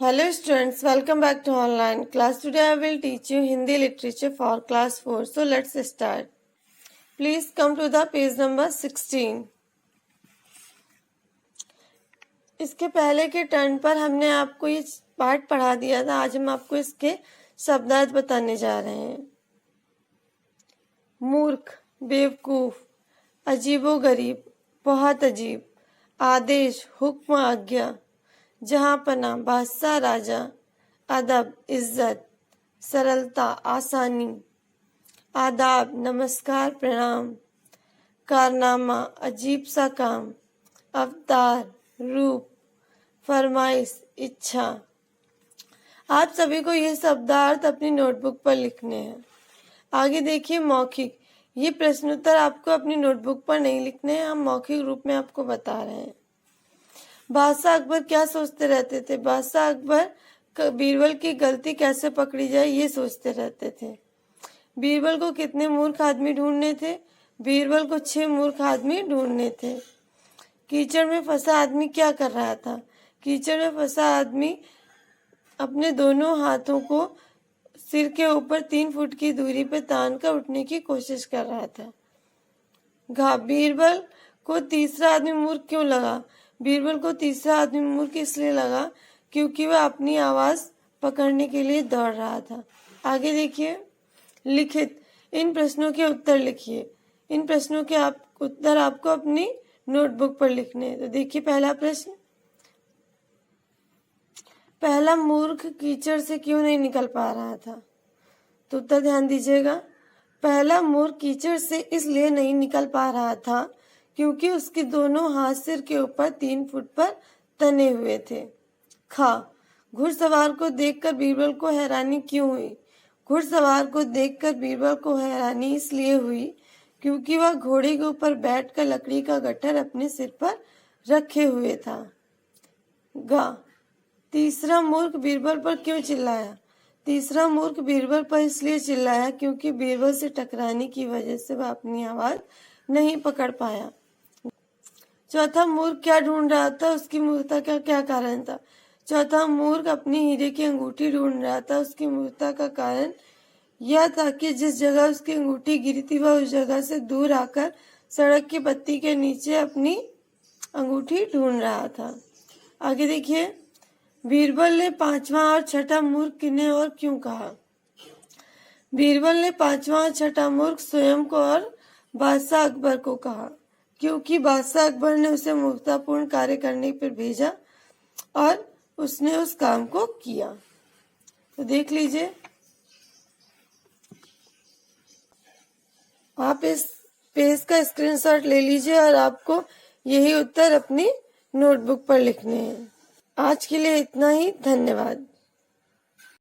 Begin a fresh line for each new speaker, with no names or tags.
Hello students, welcome back to online class. Today I will teach you Hindi literature for class 4. So let's start. Please come to the page number 16. इसके पहले के turn पर हमने आपको ये part पढ़ा दिया था। आज हम आपको इसके शब्दार्थ बताने जा रहे हैं। मूर्ख, बेवकूफ, अजीबोगरीब, बहुत अजीब, आदेश, हुक्म, आज्ञा, जहांपना, बादशाह, राजा, अदब, इज्जत, सरलता, आसानी, आदाब, नमस्कार, प्रणाम, कारनामा, अजीब सा काम, अवतार, रूप, फरमाइश, इच्छा। आप सभी को ये शब्दार्थ अपनी नोटबुक पर लिखने हैं। आगे देखिए मौखिक। ये प्रश्नोत्तर आपको अपनी नोटबुक पर नहीं लिखने हैं, हम मौखिक रूप में आपको बता रहे हैं। बादशाह अकबर क्या सोचते रहते थे? बादशाह अकबर बीरबल की गलती कैसे पकड़ी जाए ये सोचते रहते थे। बीरबल को कितने मूर्ख आदमी ढूंढने थे? बीरबल को 6 मूर्ख आदमी ढूंढने थे। कीचड़ में फंसा आदमी क्या कर रहा था? कीचड़ में फंसा आदमी अपने दोनों हाथों को सिर के ऊपर 3 फुट की दूरी पर तान कर उठने की कोशिश कर रहा था। बीरबल को तीसरा आदमी मूर्ख क्यों लगा? बीरबल को तीसरा आदमी मूर्ख इसलिए लगा क्योंकि वह अपनी आवाज पकड़ने के लिए दौड़ रहा था। आगे देखिए लिखित। इन प्रश्नों के उत्तर लिखिए। इन प्रश्नों के उत्तर आपको अपनी नोटबुक पर लिखने हैं। तो देखिए पहला प्रश्न, पहला मूर्ख कीचड़ से क्यों नहीं निकल पा रहा था? तो उत्तर ध्यान दीजिएगा। पहला मूर्ख कीचड़ से इसलिए नहीं निकल पा रहा था क्योंकि उसके दोनों हाथ सिर के ऊपर 3 फुट पर तने हुए थे। खा, घुड़सवार को देखकर बीरबल को हैरानी क्यों हुई? घुड़सवार को देखकर बीरबल को हैरानी इसलिए हुई क्योंकि वह घोड़े के ऊपर बैठकर लकड़ी का गट्ठर अपने सिर पर रखे हुए था। गा, तीसरा मूर्ख बीरबल पर क्यों चिल्लाया? तीसरा मूर्ख बीरबल पर इसलिए चिल्लाया क्योंकि बीरबल से टकराने की वजह से वह अपनी आवाज नहीं पकड़ पाया। चौथा मूर्ख क्या ढूंढ रहा था? उसकी मूर्खता का क्या कारण था? चौथा मूर्ख अपनी हीरे की अंगूठी ढूंढ रहा था। उसकी मूर्खता का कारण यह था कि जिस जगह उसकी अंगूठी गिरी थी वह उस जगह से दूर आकर सड़क की बत्ती के नीचे अपनी अंगूठी ढूंढ रहा था। आगे देखिए, बीरबल ने 5वां और 6ठा मूर्ख किन्हें और क्यों कहा? बीरबल ने 5वां और 6ठा मूर्ख स्वयं को और बादशाह अकबर को कहा क्योंकि बादशाह अकबर ने उसे मूर्खतापूर्ण कार्य करने पर भेजा और उसने उस काम को किया। तो देख लीजिए, आप इस पेज का स्क्रीनशॉट ले लीजिए और आपको यही उत्तर अपनी नोटबुक पर लिखने हैं। आज के लिए इतना ही। धन्यवाद।